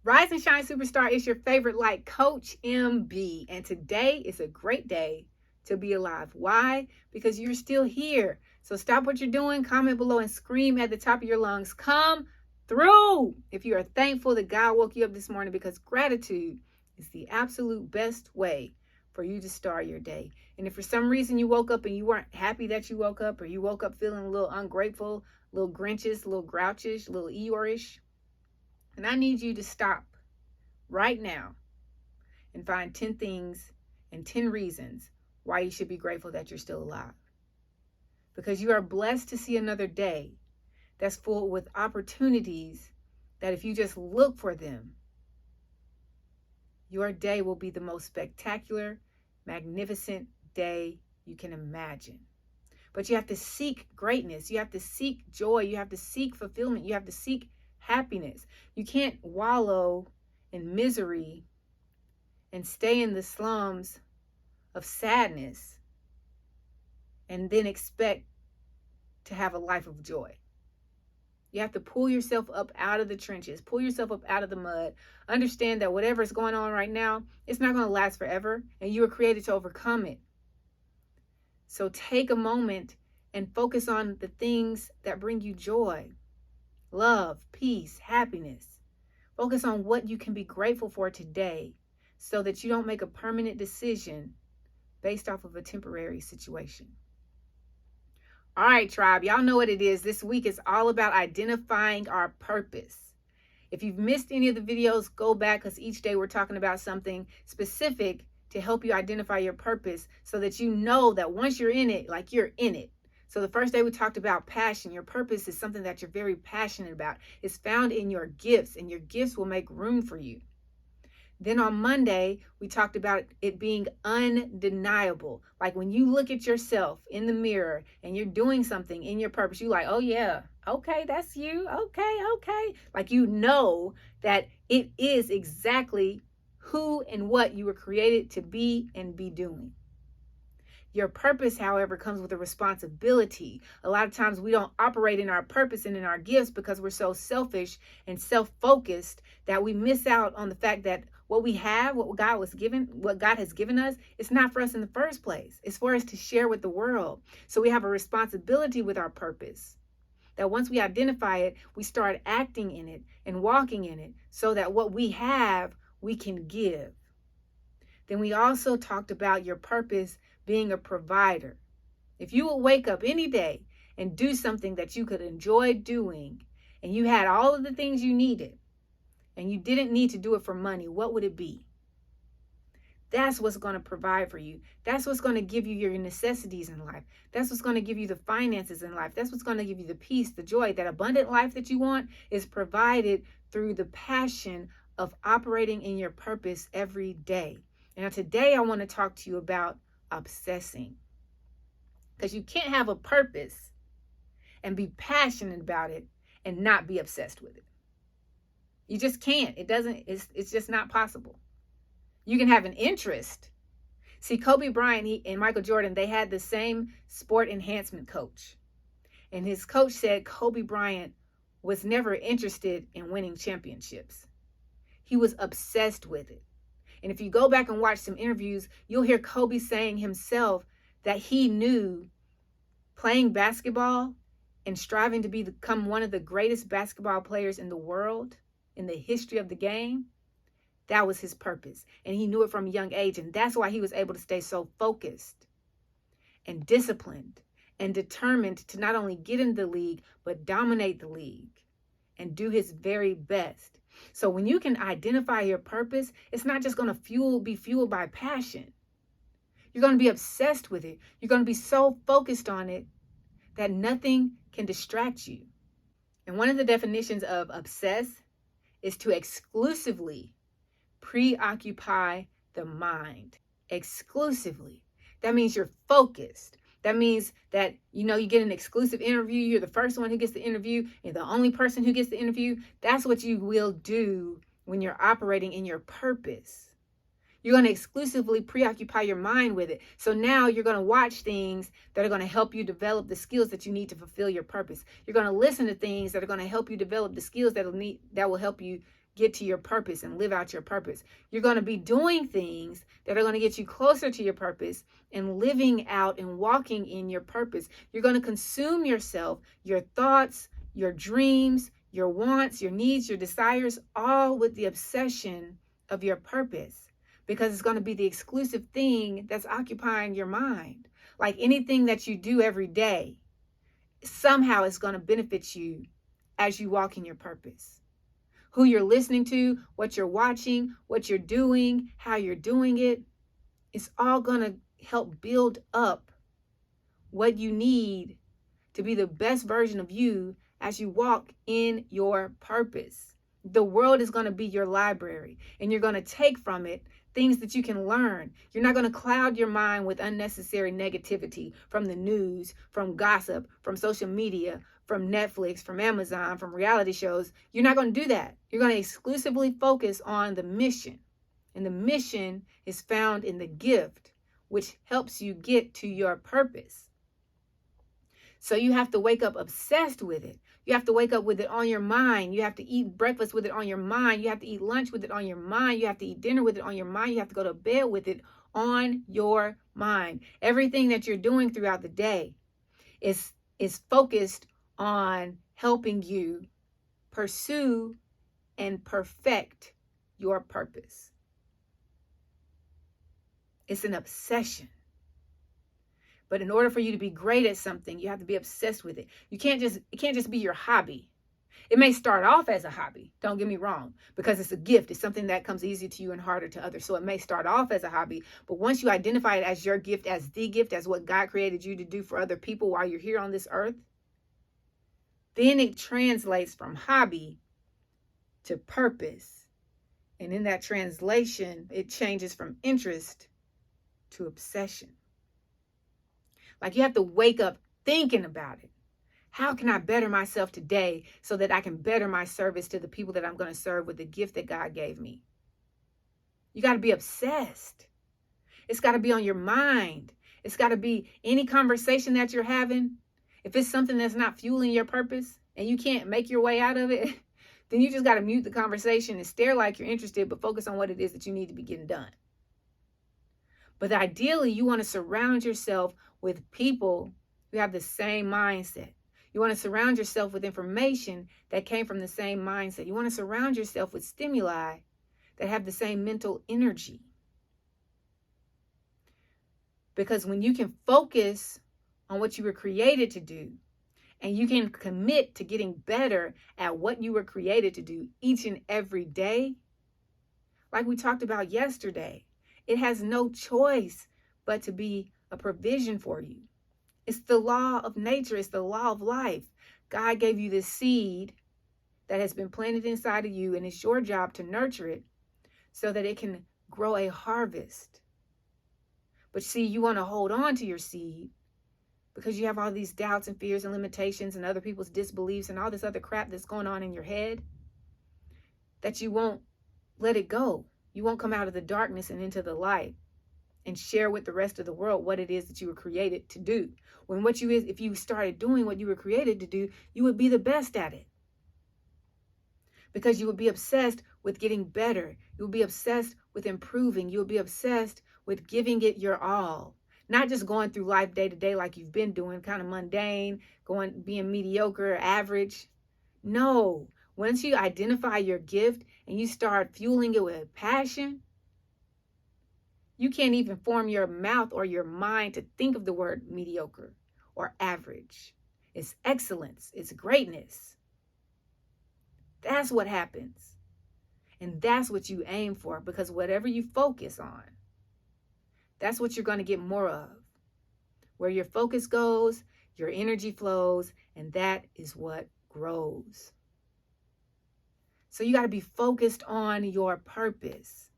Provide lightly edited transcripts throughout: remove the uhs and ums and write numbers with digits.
Rise and Shine Superstar is your favorite light coach, MB. And today is a great day to be alive. Why? Because you're still here. So stop what you're doing, comment below, and scream at the top of your lungs, come through. If you are thankful that God woke you up this morning, because gratitude is the absolute best way for you to start your day. And if for some reason you woke up and you weren't happy that you woke up, or you woke up feeling a little ungrateful, a little grinchish, a little grouchish, a little Eeyore-ish, and I need you to stop right now and find 10 things and 10 reasons why you should be grateful that you're still alive. Because you are blessed to see another day that's full with opportunities that if you just look for them, your day will be the most spectacular, magnificent day you can imagine. But you have to seek greatness. You have to seek joy. You have to seek fulfillment. You have to seek happiness. You can't wallow in misery and stay in the slums of sadness and then expect to have a life of joy. You have to pull yourself up out of the trenches, pull yourself up out of the mud. Understand that whatever is going on right now, it's not going to last forever, and you were created to overcome it. So take a moment and focus on the things that bring you joy. Love, peace, happiness. Focus on what you can be grateful for today so that you don't make a permanent decision based off of a temporary situation. All right, tribe, y'all know what it is. This week is all about identifying our purpose. If you've missed any of the videos, go back, because each day we're talking about something specific to help you identify your purpose so that you know that once you're in it, like you're in it. So the first day we talked about passion. Your purpose is something that you're very passionate about. It's found in your gifts, and your gifts will make room for you. Then on Monday, we talked about it being undeniable. Like when you look at yourself in the mirror and you're doing something in your purpose, you're like, oh yeah, okay, that's you. Okay. Like you know that it is exactly who and what you were created to be and be doing. Your purpose, however, comes with a responsibility. A lot of times we don't operate in our purpose and in our gifts because we're so selfish and self-focused that we miss out on the fact that what we have, what God has given us, it's not for us in the first place. It's for us to share with the world. So we have a responsibility with our purpose. That once we identify it, we start acting in it and walking in it so that what we have, we can give. Then we also talked about your purpose being a provider. If you would wake up any day and do something that you could enjoy doing, and you had all of the things you needed, and you didn't need to do it for money, what would it be? That's what's going to provide for you. That's what's going to give you your necessities in life. That's what's going to give you the finances in life. That's what's going to give you the peace, the joy. That abundant life that you want is provided through the passion of operating in your purpose every day. Now today I want to talk to you about obsessing. Because you can't have a purpose and be passionate about it and not be obsessed with it. You just can't. It's just not possible. You can have an interest. See, Kobe Bryant and Michael Jordan, they had the same sport enhancement coach. And his coach said Kobe Bryant was never interested in winning championships. He was obsessed with it. And if you go back and watch some interviews, you'll hear Kobe saying himself that he knew playing basketball and striving to become one of the greatest basketball players in the world, in the history of the game, that was his purpose. And he knew it from a young age. And that's why he was able to stay so focused and disciplined and determined to not only get in the league, but dominate the league and do his very best. So when you can identify your purpose, it's not just going to be fueled by passion. You're going to be obsessed with it. You're going to be so focused on it that nothing can distract you. And one of the definitions of obsess is to exclusively preoccupy the mind. Exclusively. That means you're focused. That means that, you get an exclusive interview. You're the first one who gets the interview. You're the only person who gets the interview. That's what you will do when you're operating in your purpose. You're going to exclusively preoccupy your mind with it. So now you're going to watch things that are going to help you develop the skills that you need to fulfill your purpose. You're going to listen to things that are going to help you develop the skills that will help you get to your purpose and live out your purpose. You're going to be doing things that are going to get you closer to your purpose and living out and walking in your purpose. You're going to consume yourself, your thoughts, your dreams, your wants, your needs, your desires, all with the obsession of your purpose, because it's going to be the exclusive thing that's occupying your mind. Like anything that you do every day, somehow it's going to benefit you as you walk in your purpose. Who you're listening to, what you're watching, what you're doing, how you're doing it, it's all going to help build up what you need to be the best version of you as you walk in your purpose. The world is going to be your library, and you're going to take from it things that you can learn. You're not going to cloud your mind with unnecessary negativity from the news, from gossip, from social media, from Netflix, from Amazon, from reality shows. You're not going to do that. You're going to exclusively focus on the mission. And the mission is found in the gift, which helps you get to your purpose. So you have to wake up obsessed with it. You have to wake up with it on your mind. You have to eat breakfast with it on your mind. You have to eat lunch with it on your mind. You have to eat dinner with it on your mind. You have to go to bed with it on your mind. Everything that you're doing throughout the day is focused on helping you pursue and perfect your purpose. It's an obsession. But in order for you to be great at something, you have to be obsessed with it. It can't just be your hobby. It may start off as a hobby, don't get me wrong, because it's a gift. It's something that comes easy to you and harder to others. So it may start off as a hobby, but once you identify it as your gift, as the gift, as what God created you to do for other people while you're here on this earth, then it translates from hobby to purpose. And in that translation, it changes from interest to obsession. Like you have to wake up thinking about it. How can I better myself today so that I can better my service to the people that I'm going to serve with the gift that God gave me? You got to be obsessed. It's got to be on your mind. It's got to be any conversation that you're having. If it's something that's not fueling your purpose and you can't make your way out of it, then you just got to mute the conversation and stare like you're interested, but focus on what it is that you need to be getting done. But ideally, you want to surround yourself with people who have the same mindset. You want to surround yourself with information that came from the same mindset. You want to surround yourself with stimuli that have the same mental energy. Because when you can focus on what you were created to do, and you can commit to getting better at what you were created to do each and every day, like we talked about yesterday, it has no choice but to be a provision for you. It's the law of nature. It's the law of life. God gave you this seed that has been planted inside of you, and it's your job to nurture it so that it can grow a harvest. But see, you want to hold on to your seed because you have all these doubts and fears and limitations and other people's disbeliefs and all this other crap that's going on in your head, that you won't let it go. You won't come out of the darkness and into the light and share with the rest of the world what it is that you were created to do. When if you started doing what you were created to do, you would be the best at it. Because you would be obsessed with getting better. You would be obsessed with improving. You would be obsessed with giving it your all. Not just going through life day to day like you've been doing, kind of mundane, being mediocre, average. No. Once you identify your gift and you start fueling it with passion, you can't even form your mouth or your mind to think of the word mediocre or average. It's excellence. It's greatness. That's what happens. And that's what you aim for, because whatever you focus on, that's what you're going to get more of. Where your focus goes, your energy flows, and that is what grows. So you got to be focused on your purpose.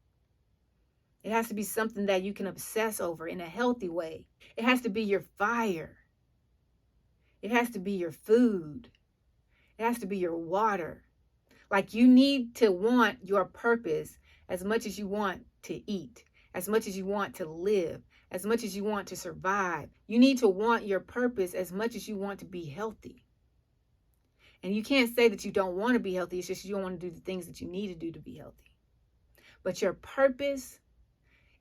It has to be something that you can obsess over in a healthy way. It has to be your fire. It has to be your food. It has to be your water. Like you need to want your purpose as much as you want to eat, as much as you want to live, as much as you want to survive. You need to want your purpose as much as you want to be healthy. And you can't say that you don't want to be healthy. It's just you don't want to do the things that you need to do to be healthy. But your purpose,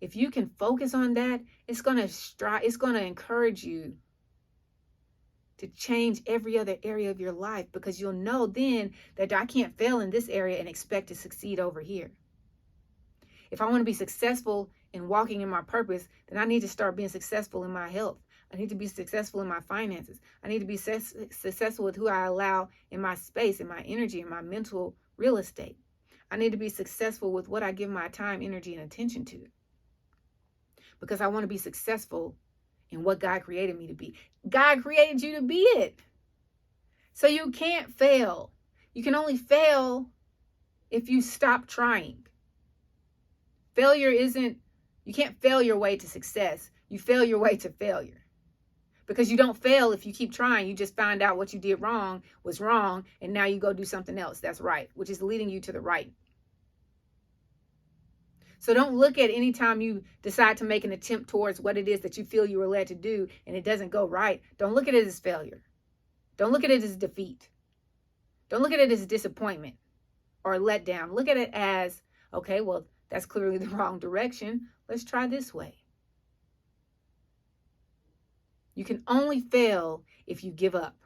if you can focus on that, it's going to encourage you to change every other area of your life, because you'll know then that I can't fail in this area and expect to succeed over here. If I want to be successful in walking in my purpose, then I need to start being successful in my health. I need to be successful in my finances. I need to be successful with who I allow in my space, in my energy, in my mental real estate. I need to be successful with what I give my time, energy, and attention to, because I want to be successful in what God created me to be. God created you to be it. So you can't fail. You can only fail if you stop trying. You can't fail your way to success. You fail your way to failure. Because you don't fail if you keep trying. You just find out what you did wrong was wrong, and now you go do something else that's right, which is leading you to the right. So don't look at any time you decide to make an attempt towards what it is that you feel you were led to do and it doesn't go right. Don't look at it as failure. Don't look at it as defeat. Don't look at it as disappointment or letdown. Look at it as, okay, well, that's clearly the wrong direction. Let's try this way. You can only fail if you give up.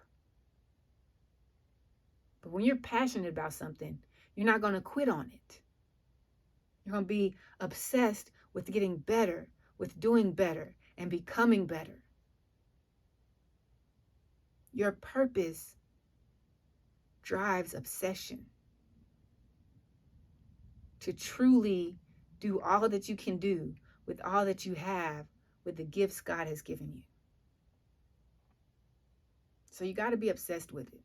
But when you're passionate about something, you're not going to quit on it. You're going to be obsessed with getting better, with doing better, and becoming better. Your purpose drives obsession to truly do all that you can do with all that you have, with the gifts God has given you. So you got to be obsessed with it.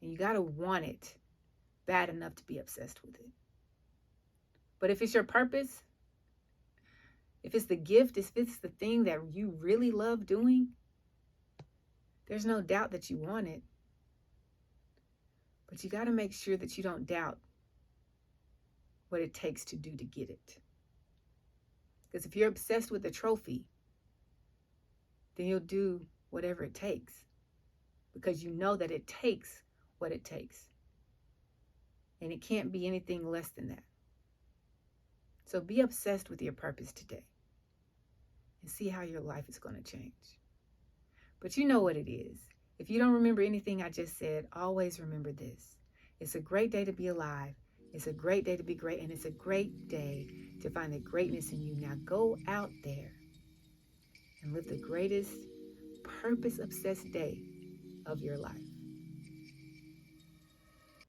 And you got to want it bad enough to be obsessed with it. But if it's your purpose, if it's the gift, if it's the thing that you really love doing, there's no doubt that you want it. But you got to make sure that you don't doubt what it takes to do to get it. Because if you're obsessed with the trophy, then you'll do whatever it takes, because you know that it takes what it takes. And it can't be anything less than that. So be obsessed with your purpose today and see how your life is going to change. But you know what it is. If you don't remember anything I just said, always remember this. It's a great day to be alive. It's a great day to be great. And it's a great day to find the greatness in you. Now go out there and live the greatest purpose-obsessed day of your life.